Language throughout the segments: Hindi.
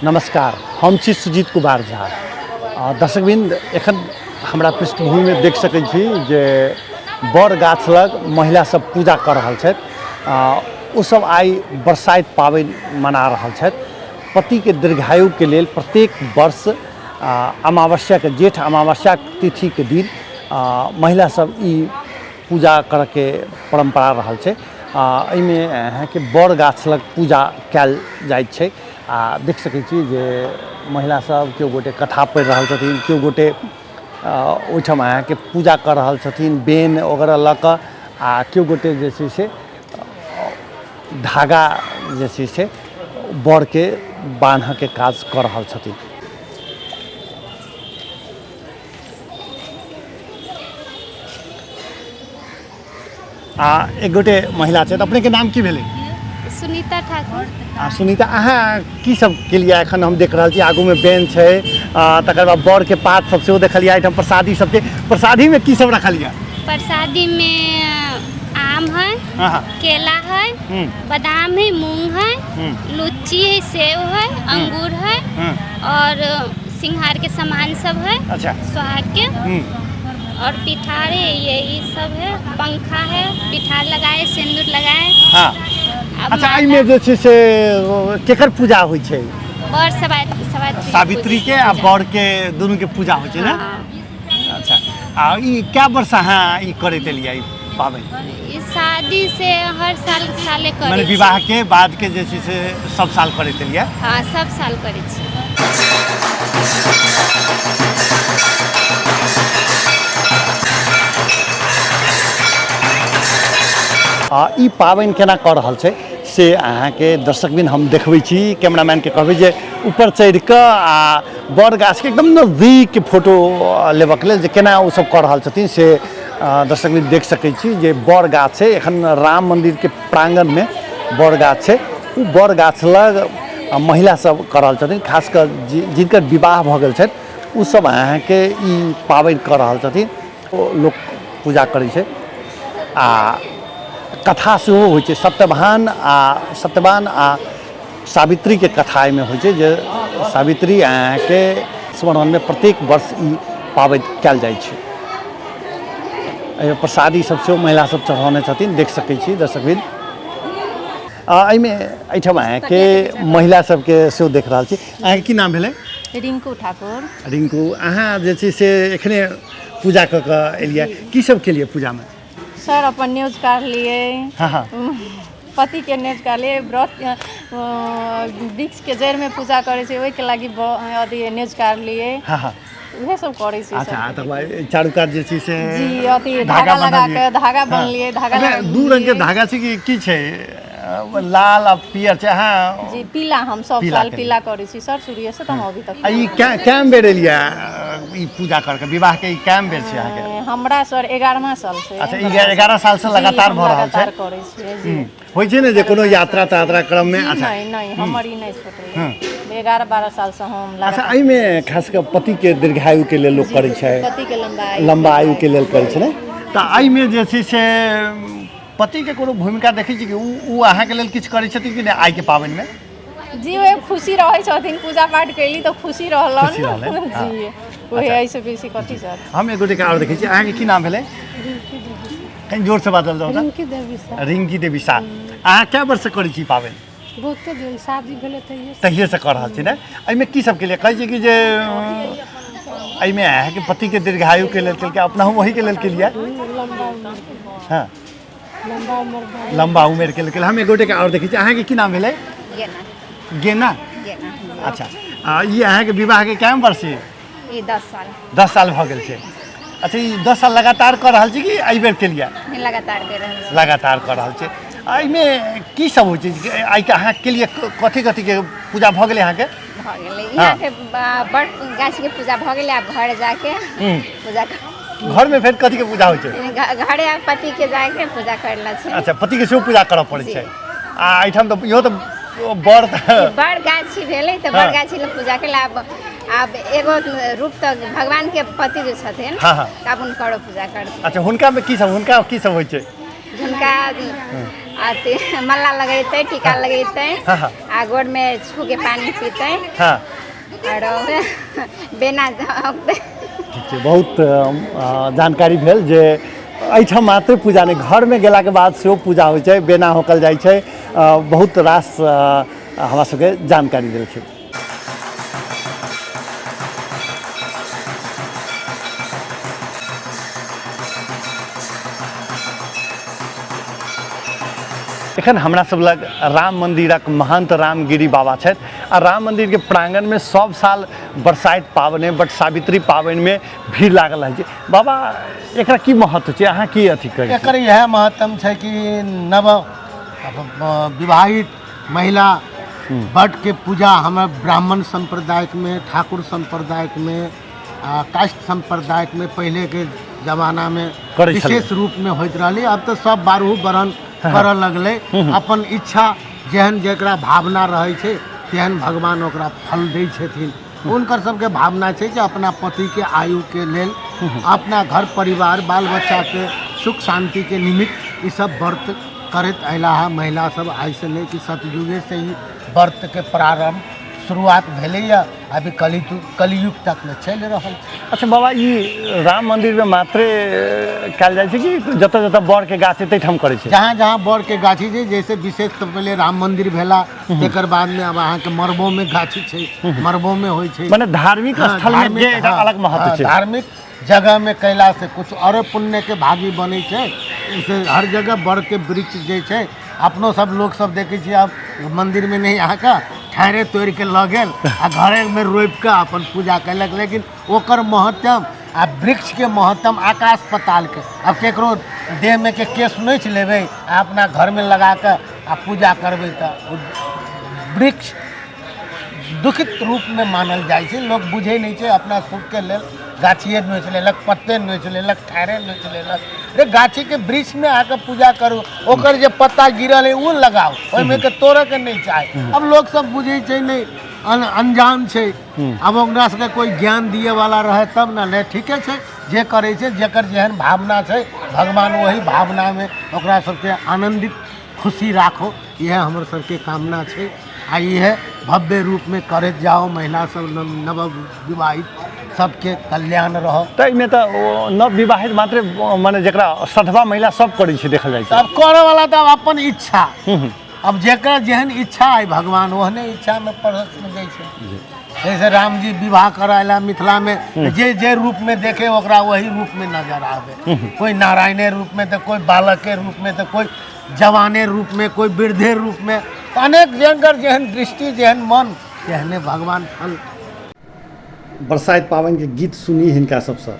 नमस्कार, हम छी सुजीत कुमार झा। दर्शकबिंद एखन हमरा पृष्ठभूमि में देख सकैत छी जे बड़ गाछ लग महिला सब पूजा कर रहल छथि। ओ सब आई बरसाइत पाबनि मना रहल छथि। पति के दीर्घायु के लेल प्रत्येक वर्ष अमावस्या के जेठ अमावस्या तिथि के दिन महिला सब ई पूजा करे के परंपरा रहल छै। एहिमे अहाँके बड़ गाछ लग पूजा कयल जाइत छै। देख सकैत छी जे महिला सब केओ गोटे कथा पढ़ि रहल छथिन, केओ गोटे ओहिठाम अहाँके पूजा कर रहल छथिन बेन वगैरह लऽ कऽ। केओ गोटे जे छै से धागा जे छै से बड़ के बान्हऽ के काज कर रहल छथिन। एक गोटे महिला छथि, अपने के नाम की भेलै? सुनीता ठाकुर। सुनीता, अहाँ की सब केलिए? एखन हम देख रहल छी आगू में बेंच छै, तकर बाद बड़ के पात सब सेहो देखलिए। एहिठाम प्रसादी सब छै, प्रसादी में की सब रखलिए? प्रसादी में आम है, केला है, बादाम है, मूंग है, लुच्ची है, सेव है, अंगूर है और सिंघार के सामान सब है। अच्छा। सुहाग के और पिठार है, यही सब है। पंखा है, पिठार लगाए, सिंदूर लगाए। हाँ। अच्छा, एहिमे जे छै से केकर पूजा होइ छै? बड़ सावित्री के आ बड़ के दुनू के पूजा होइ छै ना? अच्छा। आ ई क्या वर्ष अहाँ ई करैत एलियै ई पाबनि? इस शादी से हर साल साले करे। माने विवाह के बाद के जे छै से सब साल करैत एलियै? हाँ, सब साल करे छी। ई पाबनि केना कर रहल छै से अहाँके दर्शकबिन हम देखबै छी। कैमरामैन के कहबै जे ऊपर चढ़ि कऽ आ बड़ गाछ के एकदम नजदीक फोटो लेबऽ के लेल जे केना ओ सब कर रहल छथिन से दर्शकबिन देख सकै छी। जे बड़ गाछ छै, एखन राम मंदिर के प्रांगण में बड़ गाछ छै। ओ बड़ गाछ लग महिला सब कर रहल छथिन, खास कर जिनकर विवाह भऽ गेल छथि ओ सब अहाँके ई पाबनि कर रहल छथिन। लोक पूजा करै छै आ कथा सेहो होइ छै। सत्यवान आ सावित्री के कथा एहिमे होइ छै, जे सावित्री अहाँके स्मरण में प्रत्येक वर्ष ई पाबनि कयल जाइ छै। एहिमे प्रसादी सब सेहो महिला सब चढ़ौने छथिन, देख सकै छी दर्शकबिन। एहिठाम अहाँके महिला सबके सेहो देख रहल छी। अहाँके की नाम भेलै? रिंकू ठाकुर। रिंकू, अहाँ जे छै से एखने पूजा कऽ कऽ एलियै, की सब केलियै पूजा में? सर अपन न्यूज काढ़ लिए। हाँ। पति के न्यूज काढ़ लिए। व्रत वृक्ष के जड़ में पूजा करे छै, ओहि के लागी अथी न्यूज काढ़ लिए। हाँ। उहे सब करे छै। अच्छा, तकर बाद चारू कात जे छै से जी अथी धागा लगा के धागा बनलिए। धागा दू रंग के धागा छै कि की छै? लाल आ पियर छै। हाँ जी, पीला हम सब साल पीला करे छी सर, शुरुए से तो हम अभी तक। ई कैम बेर एलिया ई पूजा करके? विवाह के ई कैम बेर छै अहाँके? हमरा सर 11वां साल से। अच्छा, 11 साल से लगातार भऽ रहल छै? करे छी जी। होइ छै ने जे कोनो यात्रा क्रम में? अच्छा, नहीं हमर ई नहीं छोटे। 11-12 साल से हम लगा। अच्छा, एहिमे खास कर पति के दीर्घायु के लेल लोक करै छै, पति के लंबा आयु के लेल करै छै ने? तऽ एहिमे जे छै से पति के कोनो भूमिका देखै छी कि उ अहाँ के लेल किछु करै छथिन कि नहि आइ के पाबनि में? जी, वे खुशी रहे छथिन, पूजा पाठ कैली तो खुशी रहलन जी। ओहे ऐसे बेसी कथी सर। हम एक गोटे के और देखै छी। अहाँ के की नाम भेलै? कहीं जोर से बाजल जाओ। रिंकी देवी साहब। रिंकी देवी साहब, अहाँ क्या वर्ष करै छी पाबनि? बहुते दिन शादी भेलै तहिए से कर रहल छी ने? एहिमे की सब के लिए कहै छी कि जे एहिमे अहाँके पति के दीर्घायु के लेल केलकै, अपना वही के लेल केलिए? हाँ, लंबा उम्र के लेल। हम एक गोटे के और देखै छी। अहाँ के की नाम भेलै? गेना। अच्छा, ये अहाँ के विवाह के कएम वर्ष छै? 10 साल। 10 साल भऽ गेल छै। अच्छा, ई 10 साल लगातार कर रहल छी कि एहि बेर केलिए? लगातार कर रहल छी। लगातार कर रहल छी। एहिमे की सब होइ छै? आइ के अहाँ के लिए कथी के पूजा भऽ गेलै अहाँके? भऽ गेलै यहाँ के बड़ गाछ के पूजा भऽ गेलै। आब घर जाके पूजा घर में फिर कथी के पूजा होइ छै? घरे पति के जाके पूजा करला छै। अच्छा, पति के सेहो पूजा करऽ पड़ै छै। आ एहिठाम तऽ इहो तऽ बड़ गाछी भेलै तऽ बड़ गाछी ले पूजा केला। आब एगो रूप तो भगवान के पति जे छथिन तब उनकर पूजा करथिन। अच्छा, हुनका में की सब होइ छै? हुनका आते मल्ला लगेते टीका लगेते हाँ हाँ आ गोड़ में छू के पानी पीते हाँ और बेना ठीक छै बहुत जानकारी भेल जे एहिठाम मात्र पूजा नहि घरमे गेलाके बाद सेहो पूजा होइ छै बेना होकल जाइ छै बहुत रास हमरा सबके जानकारी देल छै एखन हमरा सब लग राम मंदिरक महंत रामगिरी बाबा छथि आ राम मंदिर के प्रांगण में सब साल बरसाइत पाबनि बट सावित्री पाबनि में भीड़ लागल रहै छै बाबा एकरा की महत्व छै अहाँ की अथी करै एकर यह महत्व छै कि नव विवाहित महिला बट के पूजा हमारे ब्राह्मण संप्रदाय में ठाकुर संप्रदाय में काष्ठ संप्रदाय में पहले के जमाना में विशेष रूप में होइत रही अब तो सब 12 बरन करऽ लगले अपन इच्छा जेहन जेकरा भावना रहे छै तेहन भगवान ओकरा फल दै छथिन उनकर सबके भावना छै कि अपना पति के आयु के लेल अपना घर परिवार बाल बच्चा के सुख शांति के निमित्त ये सब व्रत करत अयला है महिला सब आई से नहीं कि सतयुगे से ही व्रत के प्रारंभ शुरुआत भेलैया अभी कलियुग तक में चल रहा। अच्छा बाबा ये राम मंदिर में मात्रे कल जाए कि जतऽ जतऽ बड़ के गाछ है हम करे जहाँ जहाँ बड़ के गाछी है जैसे विशेष तो पहले राम मंदिर भेला तेकर बाद में अब अहाँ के मरबो में गाछी है मरबो में होय छै माने धार्मिक स्थल में जे एकटा अलग महत्व छै धार्मिक जगह में कैला से कुछ और पुण्य के भागी बने छै इसे हर जगह बड़ के वृक्ष जे छै अपनो सब लोग सब देखे छी अब मंदिर में नहीं अहाँ का ठारे तोड़ के ल गेल आ घरे में रोप के अपन पूजा कैलक लेकिन ओकर महत्व आ वृक्ष के महत्व आकाश पताल के अब केकरो देह में के केस नोच लेबै आ अपना घर में लगा के आ पूजा करबै तो वृक्ष दुखित रूप में मानल जाए छै लोग बुझे नहीं छै अपना सुख के लेल गाछिए नोच लेलक पत्ते नोच लेलक ठारे नोच लेलक रे गाछी के वृक्ष में आके पूजा करू ओकर जे पत्ता गिरल है वो लगाओ ओहिमे के तोड़े के नहीं चाहे अब लोग सब बुझे छै नहीं अनजान छै अब ओकरा सबके कोई ज्ञान दिए वाला रहे तब ना नहीं ठीके छै जे करे छै जेकर जेहन भावना छै भगवान वही भावना में ओकरा सबके आनंदित खुशी राखो यह हमर सबके कामना छै आ यह भव्य रूप में करत जाओ महिला सब नव विवाहित सबके कल्याण रहो तो इमे तो नव विवाहित मात्र माने जकरा सधवा महिला सब करे छै देखल जाय छै अब करे वाला तो अपन इच्छा अब जेकर जेहन इच्छा है भगवान ओहने इच्छा में परस दै छै जैसे राम जी विवाह करायला मिथिला में जे रूप में देखे ओकरा वही रूप में नजर आवे कोई नारायणे रूप में तो कोई बालक के रूप में तो कोई जवाने रूप में कोई वृद्धे रूप में अनेक जंगर जेहन दृष्टि जेहन मन तेहने भगवान फल बरसाइत पावन के गीत सुनी हिनका सबसे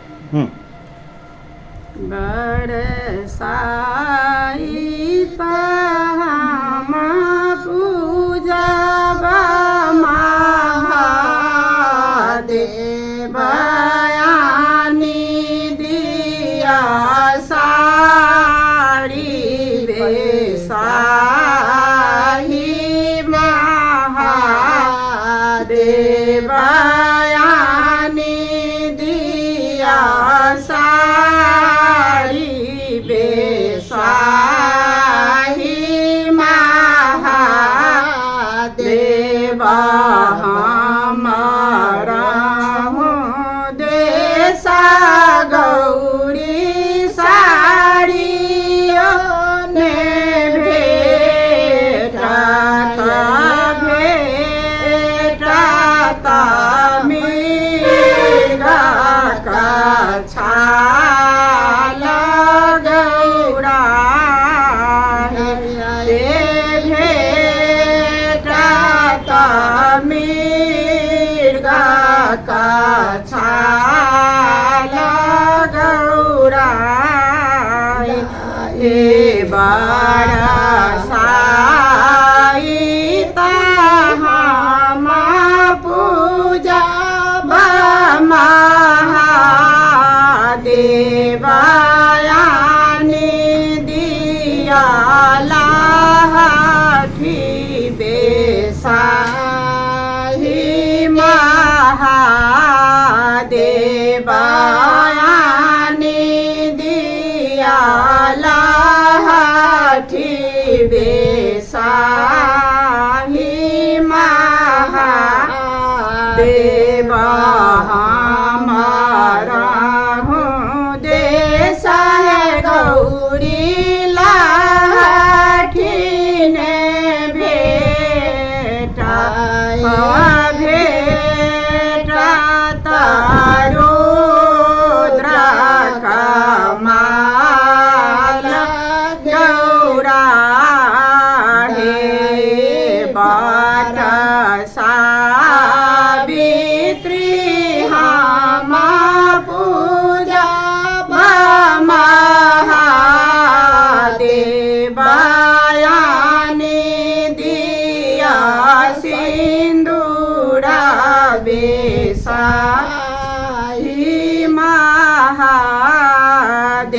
महादेवायानि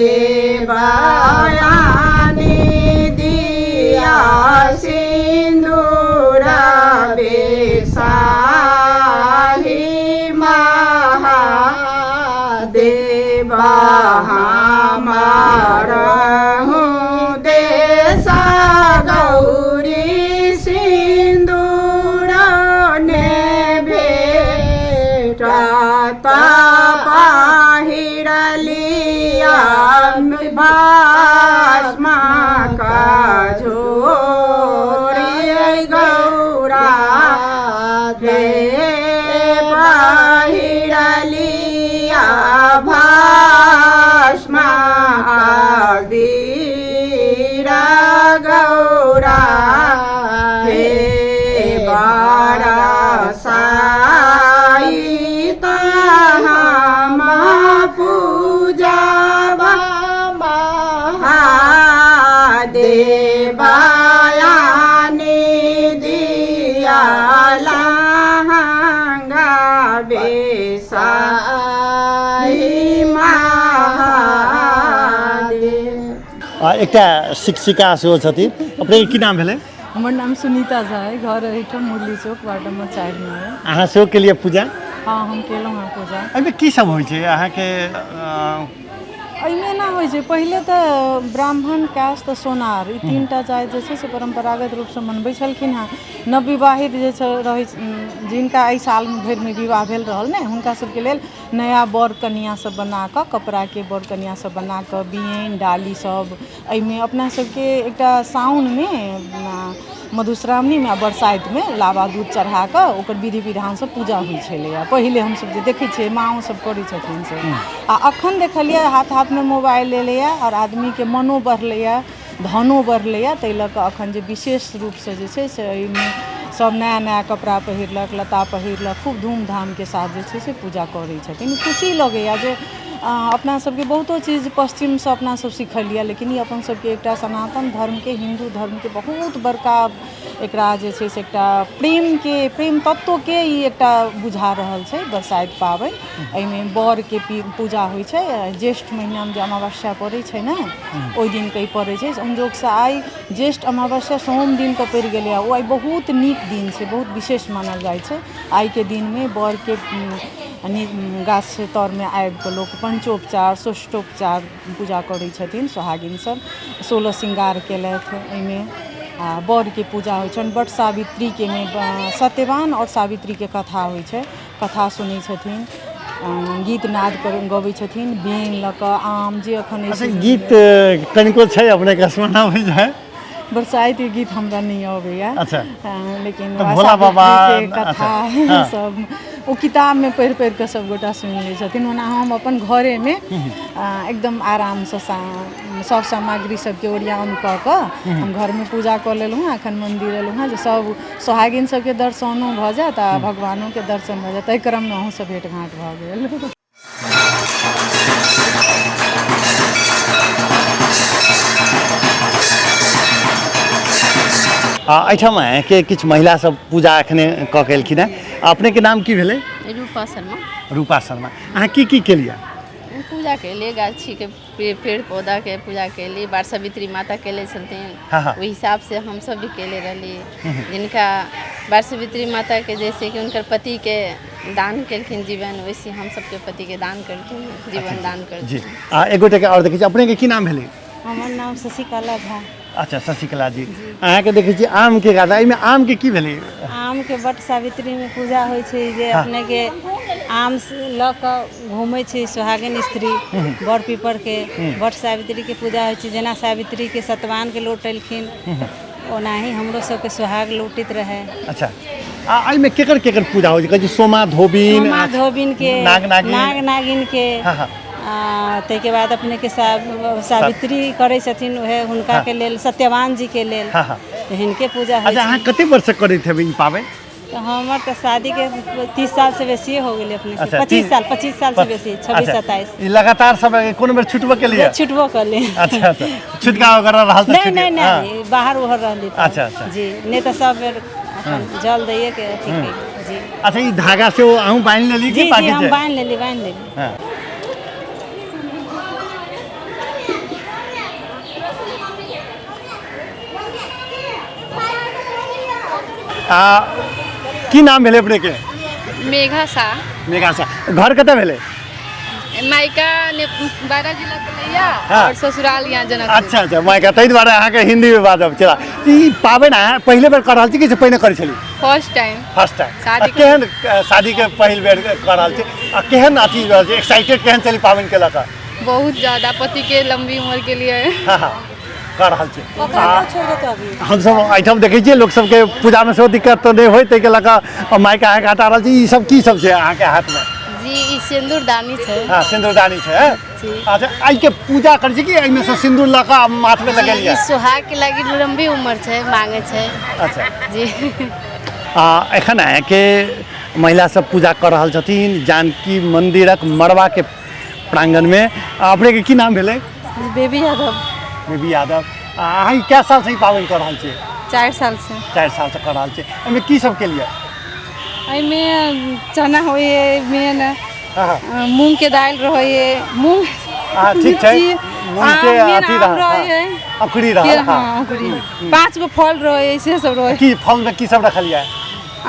दिया सिंदूर बेसाही महादेवा हमारहु देश गौरी सिंदूर ने भेटत पहिरलिया भस्म का झोरी गौरा हे पहिरलिया भस्म वीरा गौरा हे बरसाइत हम पूजा महादेवायानि दिया लहंगा बेसाही महादेव। एकटा शिक्षिका सेहो छथिन अपने की नाम भेलै हमर नाम सुनीता झा है घर एहिठाम मुरली चौक वार्ड नंबर 4 में है। अहाँ सेहो केलिए पूजा हाँ हम केलहुँ हँ पूजा। एहिमे की सब होइ छै अहाँके एहिमे ना होइ छै पहिले तऽ ब्राह्मण कास्ट तऽ सोनार ई तीनटा जाति जे छै से परम्परागत रूपसँ मनबै छलखिन हँ। नवविवाहित जे छै रहै जिनका एहि साल भरिमे विवाह भेल रहल ने हुनका सबके लेल नया बर कनिया सब बना कऽ कपड़ाके बर कनिया सब बना कऽ बियैन डाली सब एहिमे अपना सबके एकटा साउनमे मधुश्रावणीमे आ बरसाइतमे लाबा दूध चढ़ा कऽ ओकर विधि विधानसँ पूजा होइ छलैए। पहिले हमसब जे देखै छियै माँओ सब करै छथिन से आ अखन देखलियै हाथ हाथमे मोबाइल एलैए आओर आदमीके मनो बढ़लैए धनो बढ़लैए ताहि लऽ कऽ अखन जे विशेष रूपसँ जे छै से एहिमे सब नया नया कपड़ा पहिरलक लत्ता पहिरलक खूब धूमधामके साथ जे छै से पूजा करै छथिन। खुशी लगैए जे अपना सबके बहुतो चीज पश्चिमसँ अपना सब सिखलिए लेकिन ई अपन सबके एकटा सनातन धर्मके हिन्दू धर्मके बहुत बड़का एकरा जे छै से एकटा प्रेम तत्वके ई एकटा बुझा रहल छै बरसाइत पाबनि। एहिमे बरके पूजा होइ छै ज्येष्ठ महीनामे जे अमावस्या पड़ै छै ने ओहि दिनके ई पड़ै छै संजोगसँ आइ ज्येष्ठ अमावस्या सोम दिनके पड़ि गेलै ओ आइ बहुत नीक दिन छै बहुत विशेष मानल जाइ छै। आइके दिनमे बरके गाछ तरमे आबि कऽ लोक पंचोपचार षष्ठोपचार पूजा करै छथिन सोहागिन सब 16 श्रृंगार केलथि एहिमे आ बरके पूजा होइ छनि। बट सावित्रीके सत्यवान आओर सावित्रीके कथा होइ छै कथा सुनै छथिन गीत नाद गबै छथिन बेन लऽ कऽ आम जे एखन गीत कनिको छै अपनेके स्मरण होइ छै बरसाइतके गीत हमरा नहीं अबैया लेकिन भोला बाबा कथा सब ओ किताब में पढ़ि पढ़ि कऽ सबगोटा सुनि लै छथिन। ओना हम अपन घरे में एकदम आराम से सब सामग्री सबके ओरियान कऽ कऽ हम घर में पूजा कऽ लेलहुँ हँ। एखन मंदिर एलहुँ हँ जे सब सोहागिन सबके दर्शनो भऽ जायत आ भगवानो के दर्शन भऽ जायत। एहि क्रम में अहूँ सब भेंट घाँट भऽ गेल। एहिठाम के किछु महिला सब पूजा एखने कऽ के एलखिन हँ। अपने के नाम की भेलै? रूपा शर्मा। रूपा शर्मा अहाँ की केलिए? पूजा के लिए गाछी के पेड़ पौधा के पूजा के लिए बार सावित्री माता केले छथिन वही हिसाब से हम सब भी केले रहली। जिनका बार सावित्री माता के जैसे कि उनकर पति के दान केलखिन जीवन वैसे हम सबके पति के दान करथिन जीवन दान करथिन। जी एगोटे के और देखै छी अपने के की नाम भेलै? हमर नाम शशिकला झा। अच्छा शशिकला जी अहाँ के देखै छी आम के गाछी एहिमे आम के की भेलै? आम के बट सावित्री में पूजा होइ छै जे अपने के आम लऽ कऽ घूमै छै सोहागिन स्त्री बड़ पीपर के बट सावित्री के पूजा होइ छै। जेना सावित्री के सतवान के लौटेलखिन ओनाही हमरो सबके सोहाग लौटित रहे। अच्छा एहिमे केकर केकर पूजा होइ छै? सोमा धोबिन के नाग नागिन के ताहिके बाद अपने के सावित्री करै छथिन वह हुनका के लेल सत्यवान जी के लेल हिनके पूजा होइ छै। अच्छा अहाँ कते वर्ष से करैत हेबै ई पाबनि? तो हमार तो शादी के 30 साल से बेसी हो गए अपने के। 25 साल से बेसी 26-27 लगातार सब कोनो बेर छुटबो के लिए? छुटबो कर ले। अच्छा छुटका वगैरह रहल त नहीं बाहर उहर रहली। अच्छा जी नहीं तो सब बेर जल दैए के ठीक है जी। अच्छा ई धागा से अहूँ बांध लेली कि जी हम बांध लेली। की नाम भेले अपने के? मेघा शाह। मेघा शाह। घर कतऽ भेले? मायका बारा जिला कलैया हाँ। और ससुराल यहाँ जनक। अच्छा मायका ताहि दुआरे अहाँके हिंदी में बाजब चला। ई पाबनि अहाँ पहिले बेर कर रहल छी कि से पहिने करै छली? First time. First time. शादी केहन शादी के पहिल बेर कर रहल छी आ केहन अथी एक्साइटेड केहन चली पाबनि के लऽ कऽ? बहुत ज़्यादा पति के लंबी उम्र के लिए। हाँ हाँ कर रहल छी। हमसब एहिठाम देखै छियै लोक सबके पूजा में सेहो दिक्कत तऽ नहि होय ताहिके लऽ कऽ मायका अहाँके हटा रहल छी। ई सब की सब छै अहाँके हाथ में? जी ई सिंदूरदानी है। हाँ सिंदूरदानी है। अच्छा आई के पूजा कर छी कि एहिमे से सिंदूर लऽ कऽ माथ में लगेलिए? सुहाग के लगी लंबी उम्र है मांगे है। अच्छा जी एखन अहाँके महिला सब पूजा कर रहल छथिन जानकी मंदिरक मड़वा के प्रांगण में। अपने के की नाम भेलै? बेबी यादव। बेबी यादव। अहाँ क्या साल से ही पाबनि कर रहल छियै? 4 साल से। 4 साल से कर रहल छियै। एहिमे की सब के लिए? एहिमे चना होय मेन मूंग के दाल रहे मूंग। ठीक है मूंग के अथी रहे अकुरी रहे। हाँ अकुरी 5 गो फल रहे ऐसे सब रहे। की फल में की सब रखल है?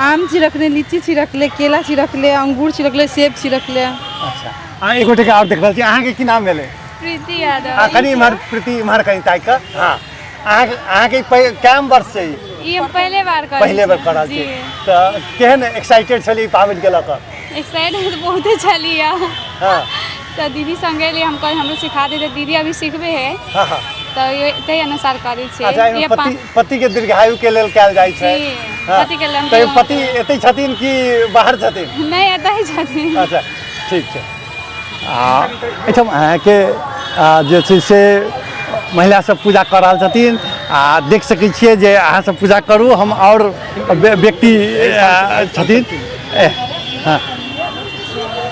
आम छिड़कले लीची छिड़कले केला छिड़कले अंगूर छिड़कले सेब छिड़कले। अच्छा एक गोटे के और देख रहल छी। अहाँ के की नाम भेलै? प्रीति यादव। कनी इमहर प्रीति इमहर कनी ताकि कऽ। हाँ अहाँ के कम वर्ष से ये पहले बार कर रहल छी तऽ केहन एक्साइटेड छली पाबनि के लऽ कऽ? एक्साइटेड बहुत छली। हाँ तो दीदी संगे लिए हमको हमरो सिखा दे दीदी अभी सीखबे है। हाँ हाँ तो तै अनुसार करै छै। अच्छा ये पति के दीर्घायु के लेल कैल जाइ छै। पति के लेल तऽ पति एतै छथिन कि बाहर छथिन? नहीं एतै छथिन। अच्छा ठीक छै। एहिठाम अहाँके जे छै से महिला सब पूजा कर रहल छथिन देख सकै छियै जे अहाँ सब पूजा करू। हम और व्यक्ति छथिन। हाँ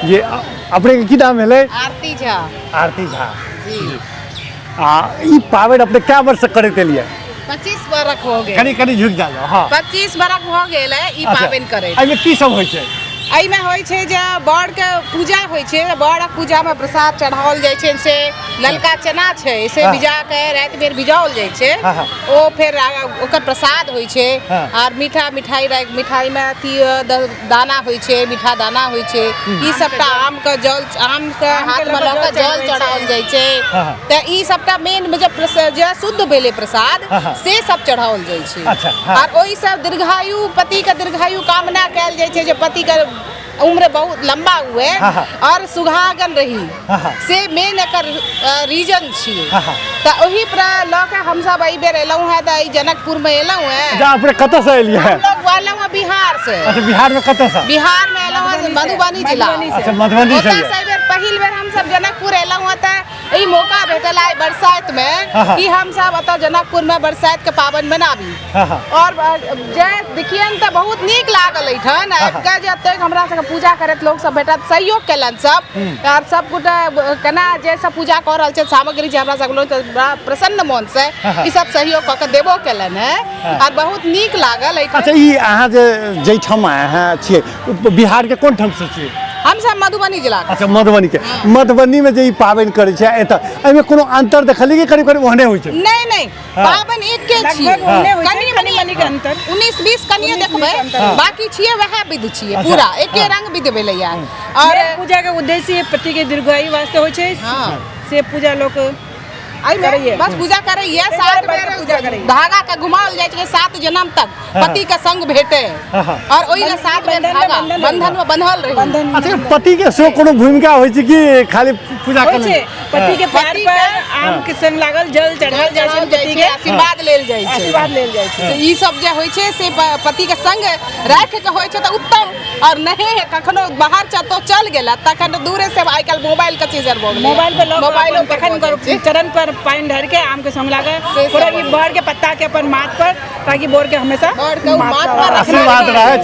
जी अपने के की नाम भेलै? आरती झा। आरती झा जी। ई पाबनि अपने क्या वर्ष करैत एलियै? 25 बरख हो गए। कनी कनी झुक जाओ। हाँ 25 बरख हो गेल है ई पाबनि करे। एहिमे की सब होइ छै? एहिमे होइ छै जे बड़ के पूजा होइ छै। बड़ पूजा में प्रसाद चढ़ाओल जाइ छै। से ललका चना छै से भिजा के रात बेर भिजाओल जाइ छै। ओ फिर ओकर प्रसाद होइ छै। और मिठाई में अथी दाना होइ छै मीठा दाना होइ छै। ई सबटा आम के हाथ में लऽ के जल चढ़ाओल जाइ छै। तऽ ई सबटा मेन में जे शुद्ध भेलै प्रसाद से सब चढ़ाओल जाइ छै। और ओहि सब दीर्घायु पति के दीर्घायु कामना कैल जाइ छै जे पति के उम्र बहुत लंबा हुए और सुहागन रही से मेन एकर रीजन छियै। तऽ ओही पर लऽ के हम सब एहि बेर एलहुँ है तऽ जनकपुर में एलहुँ है। अपने कतऽ से एलियै? हम लोग एलहुँ है बिहार से। अच्छा बिहार में कतऽ से? बिहार में एलहुँ है मधुबनी जिला। अच्छा मधुबनी से पहिल बेर हम सब जनकपुर एलहुँ है तऽ ई मौका भेटल है बरसात में कि हम सब एतऽ जनकपुर में बरसात के पाबनि मनाबी। और जे देखियन तऽ बहुत नीक लागल एहिठाम आबि के जतेक हमरा सबके पूजा करैत लोग सब भेटत सहयोग केलन सब। और सब गोटा केना जे सब पूजा कर रहल छै सामग्री जे हमरा सब लोग बड़ा प्रसन्न मन से ई सब सहयोग कऽ के देबो केलन है। और बहुत नीक लागल। अच्छा ई अहाँ जे जैठाम अहाँ छियै बिहार के कोन ठाम से छियै? हम सब मधुबनी जिला। अच्छा मधुबनी के। मधुबनी में जे ई पाबनि करै छै एतऽ एहिमे कोनो अंतर देखलियै कि करीब करीब ओहने होइ छै? नहीं पाबनि एके छियै। कनी मनी के अंतर 19-20 कनिये देखबै बाकी छियै वएह विधि छियै पूरा एके रंग विधि भेलैया। और पूजा के उद्देश्य पति के दीर्घायु वास्ते होइ छै। से पूजा लोग बस पूजा करैया 7 बेर पूजा करै धागा के घुमाओल जाइ छै 7 जन्म तक पति के संग भेटे। और ओहि ले 7 बेर धागा बंधन में बंधल रही। अच्छा पति के सो कोनो भूमिका होइ छै कि खाली पूजा होइ छै? पति के पैर पर आम के संग लागल जल चढ़ाओल जाइ छै। पति के आशीर्वाद लेल जाइ छै। तो ई सब जे होइ छै से पति के संग राख के होइ छै तऽ उत्तम। और नहीं कखनो बाहर तो चल गेला तखन दूरे से आइ काल मोबाइल के चीज भऽ गेलै। मोबाइल तखन चरण पर पानी ढार के आम के संग लागे पूरा ये बड़ के पत्ता के अपन माथ पर ताकि बोर के हमेशा माथ पर आशीर्वाद रहे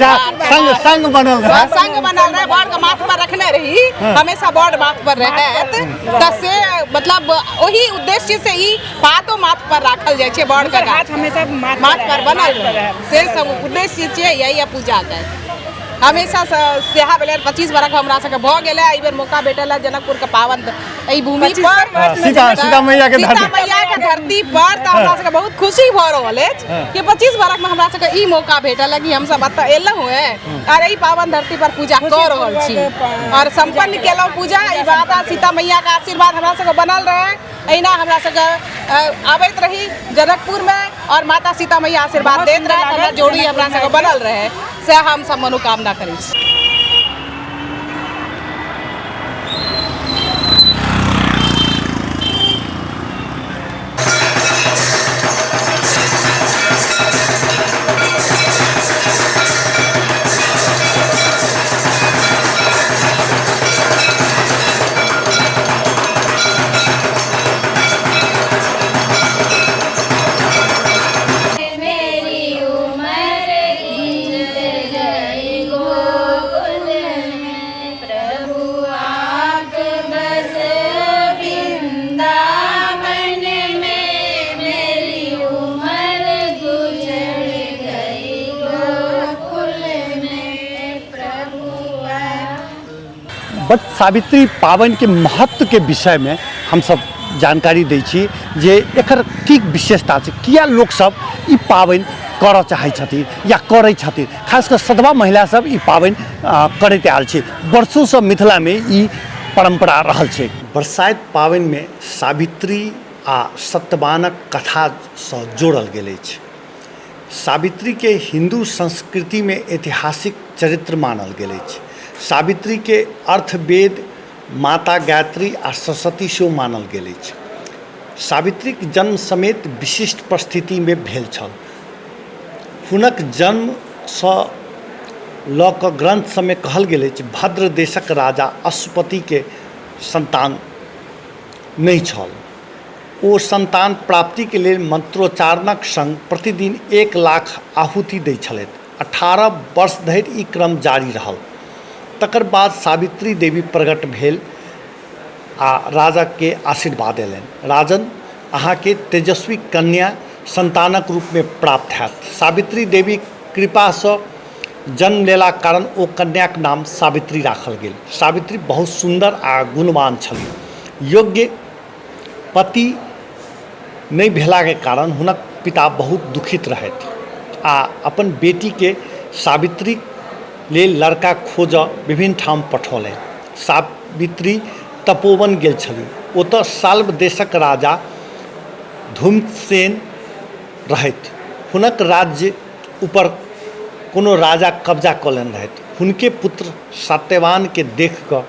संग बनल रहे। बड़ के माथ पर रखने रही हमेशा बड़ माथ पर रहत। त से मतलब वही उद्देश्य से ई पातो माथ पर राखल जाइ छै। बड़ के हाथ हमेशा माथ पर बनल रहे से सब उद्देश्य छै यही पूजा के। हमेशा सेहा बेले 25 बरख हमरा सबके भ गेले। एहि बेर मौका भेटल जनकपुर के पावन एहि भूमि पर सीता मैया के धरती पर त हमरा सबके बहुत खुशी भ रहल अछि कि 25 बरख में हमरा सबके ई मौका भेटल कि हम सब एतऽ एलहुँ और एहि पावन धरती पर पूजा कर रहल छी और संपन्न केलहुँ पूजा। ई माता सीता मैया के आशीर्वाद हमरा सबके बनल रहे। अहिना हमरा सबके आबैत रही जनकपुर में और माता सीता मैया आशीर्वाद देत रहे। हमरा जोड़ी हमरा सबके बनल रहे से हम सब मनोकामना करै छी। बट सावित्री पावन के महत्व के विषय में हम सब जानकारी दै छी जे एकर की विशेषता छै, किया लोग सब ई पावन करऽ चाहै छथिन या करै छथिन। खास कर सदवा महिला सब ई पावन करैत आयल छै। वर्षों से मिथिला में ई परंपरा रहल छै। बरसाइत पावन में सावित्री आ सत्यवानक कथा से जोड़ल गेल अछि। सावित्री के हिंदू संस्कृति में ऐतिहासिक चरित्र मानल गेल अछि। सावित्री के अर्थ वेद, माता गायत्री आ सरस्वती सेहो मानल गेल अछि। सावित्री के जन्म समेत विशिष्ट परिस्थिति में भेल छल। हुनक जन्म सँ लऽ कऽ ग्रंथ सबमे कहल गेल अछि भद्र देशक राजा अश्वपति के संतान नहि छल। ओ संतान प्राप्ति के लेल मंत्रोच्चारणक संग प्रतिदिन 1 लाख आहुति दै छलथि। 18 वर्ष धरि ई क्रम जारी रहल। तकर बाद सावित्री देवी प्रकट भेल आ राजा के आशीर्वाद एलनि। राजन, अहाँ के तेजस्वी कन्या संतानक रूप में प्राप्त हैत। सावित्री देवी कृपा से जन्म लेला कारण ओ कन्याक नाम सावित्री राखल गेल। सावित्री बहुत सुंदर आ गुणवान छलीह। योग्य पति नहीं भेला के कारण हुनक पिता बहुत दुखित रहथि आ अपन बेटी के सावित्री लेल लड़का खोजऽ विभिन्न ठाम पठौलनि। सावित्री तपोवन गेल छलीह। ओतऽ साल्व देशक राजा धूम्रसेन रहथि। हुनक राज्य ऊपर कोनो राजा कब्जा कऽ लेने रहथि। हुनके पुत्र सत्यवान के देख कऽ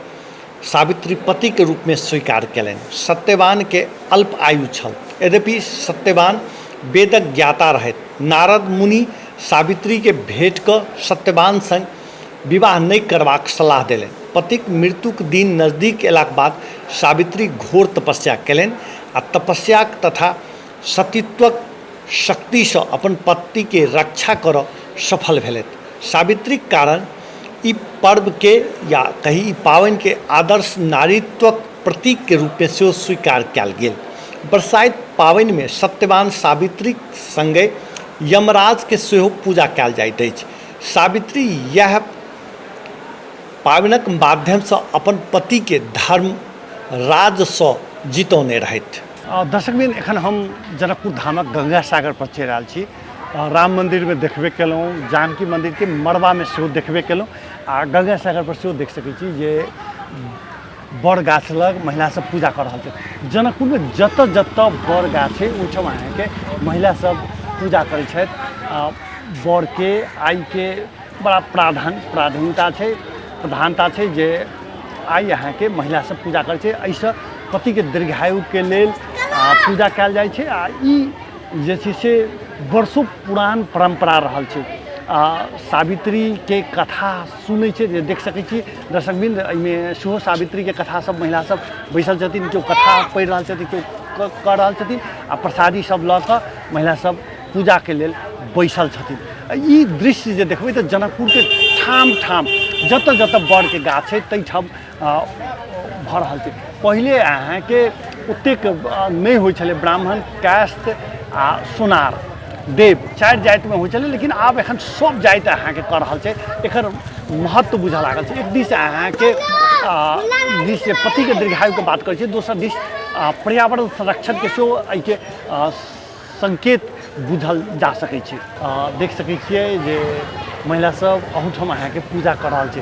सावित्री पति के रूप में स्वीकार कयलनि। सत्यवान के अल्प आयु छल, यद्यपि सत्यवान वेदक ज्ञाता रहथि। नारद मुनि सावित्री के भेंट कऽ सत्यवान संग विवाह नहीं करबाक सलाह देलनि। पतिक मृत्युक दिन नजदीक अयलाक बाद सावित्री घोर तपस्या कयलनि आ तपस्याक तथा सतीत्वक शक्ति से अपन पति के रक्षा करऽ सफल भेलथि। सावित्रीक कारण ई पर्व के या कही ई पावन के आदर्श नारीत्वक प्रतीक के रूप में सेहो स्वीकार कयल गेल। बरसाइत पावन में सत्यवान सावित्री संगे यमराज के सेहो पूजा कयल जाइत अछि। सावित्री यह पावनक माध्यम से अपन पति के धर्म राज से जितौने रहथि। दर्शकबिन, एखन हम जनकपुर धामक गंगा सागर पर चलि आयल छी। राम मंदिर में देखबे केलहुँ, जानकी मंदिर के मड़बा में सेहो देखबे केलहुँ आ गंगा सागर पर सेहो देख सकै छी जे बड़ गाछ लग महिला सब पूजा कर रहल छै। जनकपुर में जतऽ जतऽ बड़ गाछ छै ओहिठाम अहाँके महिला सब पूजा करै छथि। बड़ के आइ के बड़ा प्रधानता छै जे आइ अहाँके महिला सब पूजा करै छै। एहिसँ पति के दीर्घायु के लेल पूजा कयल जाइ छै आ ई जे छै से वर्षों पुरान परंपरा रहल छै। सावित्री के कथा सुनै छै जे देख सकै छी दर्शकबिन, एहिमे सेहो सावित्री के कथा सब महिला सब बैसल छथिन, केओ कथा पढ़ि रहल छथिन, केओ कऽ रहल छथिन आ प्रसादी सब लऽ कऽ महिला सब पूजा के लेल बैसल छथिन। ई दृश्य जे देखबै तऽ जनकपुर के ठाम ठाम जतऽ जतऽ बड़ के गाछ छै ताहि ठाम भऽ रहल छै। पहिले अहाँके ओतेक नहीं होइ छलै। ब्राह्मण, कायस्थ आ सोनार देव 4 जाति में होइ छलै, लेकिन आब एखन सब जाति अहाँके कऽ रहल छै। एकर महत्व बुझा लागल छै। एक दिस अहाँके दिस पतिके दीर्घायुके बात करै छै, दोसर दिस पर्यावरण संरक्षणके सेहो एहिके संकेत बुझल जा सकै छै। देख सकै छियै जे महिला सब अहूठाम अहाँके पूजा कर रहल छै।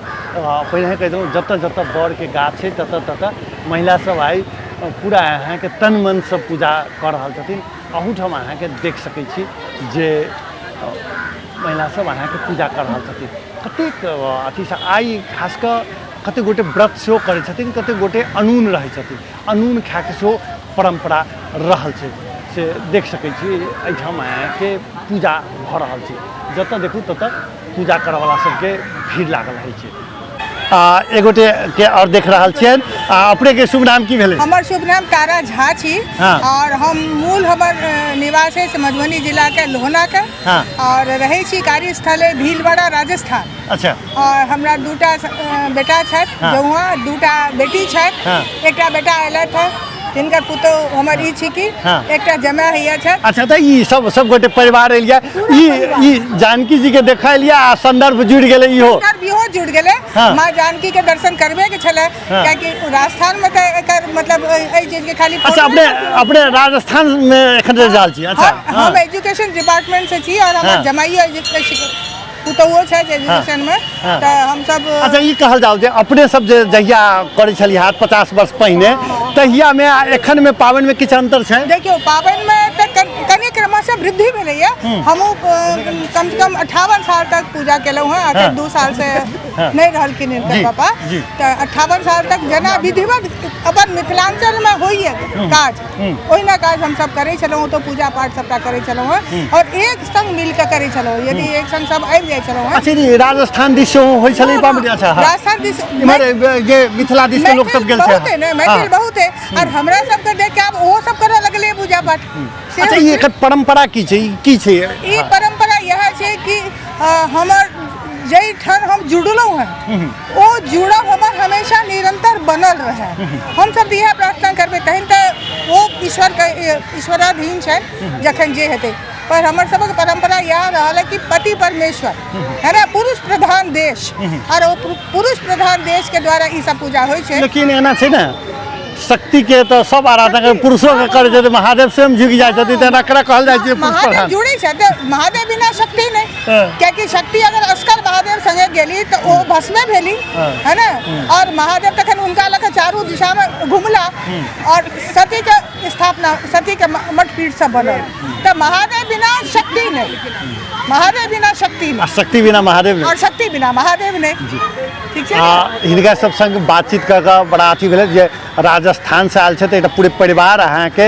पहिले कहि देलहुँ जतऽ जतऽ बड़के गाछ छै ततऽ ततऽ महिला सब आइ पूरा अहाँके तन मन से पूजा कर रहल छथिन। अहूठाम अहाँके देख सकै छी जे महिला सब अहाँके पूजा कर रहल छथिन। कतेक अथी से आई खास कऽ कते गोटे व्रत सेहो करै छथिन, कते गोटे अनून रहै छथिन। अनून खाके सेहो परम्परा रहल छै से देख सकै छी। एहिठाम अहाँके पूजा भऽ रहल छै, जतऽ देखू ततऽ पूजा करैवला सबके भीड़ लागल रहै छै। एगोटे के और देख रहल छियनि। अपने के शुभ नाम की भेलै? हमर शुभ नाम तारा झा छी और हम मूल हमर निवास है मधुबनी जिला के लोहना के और रहै छी कार्यस्थल है भीलवाड़ा राजस्थान। अच्छा। और हमरा दूटा बेटा छथि जौआ, दूटा बेटी छथि। एकटा बेटा अयलथि है जिनकर पुतो हमर ई छी कि एकटा जमाय हैया छथि। अच्छा, तऽ ई सब गोटे परिवार एलिया। ई जानकी जी के देखा एलिया आ संदर्भ जुड़ गेलै, इहो जुड़ गेलै। माँ जानकी के दर्शन करबे के छले कियाकि राजस्थान में तो एकर मतलब एहि चीज के खाली। अच्छा, अपने राजस्थान में एखन रह रहल छी? अच्छा, हम एजुकेशन डिपार्टमेंट से छी और हमर जमाइयो एजुकेशन पुतौहो छै एजुकेशन में, तो हम सब। अच्छा, ई कहल जाओ जे अपने सब जे जहिया करै छलियै 50 वर्ष पहिने, तहिया में एखन में पाबनि में किछु अंतर छै? देखियो पाबनि में तो कनी क्रमशः वृद्धि भेलैया। हमहूँ कम से कम 58 साल तक पूजा केलहुँ हैं। अखन 2 साल से नहीं रहलखिन हिनकर पापा, तो 58 साल तक जेना विधिवत अपन मिथिलांचल में होइए काज, ओहिना काज हम सब करै छलहुँ। तो पूजा पाठ सबटा करै छलहुँ हैं और एक संग मिल के करै छलहुँ। यदि एक संग सब आबि जाय छलहुँ हैं। अच्छा, राजस्थान दिस होइ छलै पाबनि? अच्छा, राजस्थान दिस इमहर जे मिथिला दिस के लोग सब गेल छै। बहुत है ना, मैथिल बहुत है और हमरा सब के देख के आब ओहो सब करऽ लगलै पूजा पाठ। अच्छा, ई एकर परंपरा की छै? ई परंपरा यह छै कि हमर जै ठान हम जुड़लहुँ हैं ओ जुड़ब हमर हमेशा निरंतर बनल रहे। हम सब इएह प्रार्थना करबै, तहन तऽ ओ ईश्वराधीन छै जखन जे हेतै। पर हमर सबक परंपरा यह रहल है कि पति परमेश्वर है ना, पुरुष प्रधान देश, और वो पुरुष प्रधान देश के द्वारा ई सब पूजा होइ छै। लेकिन एना छै ना, शक्ति के तो सब आराधना पुरुषों के करे छै, महादेव स्वयं झुक जाय छथिन, तेना एकरा कहल जाय छै पुरुष प्रधान। महादेव जुड़ै छै, महादेव बिना शक्ति नहीं। कियाकि शक्ति अगर अस्कर महादेव संगे गेली तो वो भस्मे भेली, है ना। और महादेव तखन उनका लग चारू दिशा में घुमला और सती के स्थापना, सती के मठ पीठ सब बनल। तो महादेव बिना शक्ति नहीं, महादेव बिना शक्ति नहीं, शक्ति बिना महादेव नहीं, और शक्ति बिना महादेव नहीं। ठीक है। हिनका सब संग बातचीत कर के बड़ा अथी भेलै जे राजस्थान से आयल छै, तो पूरे परिवार अहाँके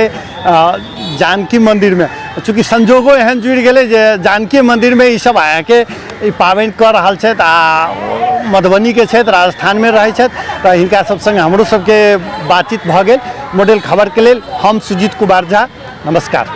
जानकी मंदिर में, चूँकि संजोगो एहन जुड़ गेलै जे जानकी मंदिर में ई सब अहाँके ई पाबनि कर रहल छथि। आ मधुबनी के छथि, राजस्थान में रहै छथि, तो हिनका सब संग हमरो सबके बातचीत भऽ गेल। मॉडल खबर के लेल हम सुजीत कुमार झा, नमस्कार।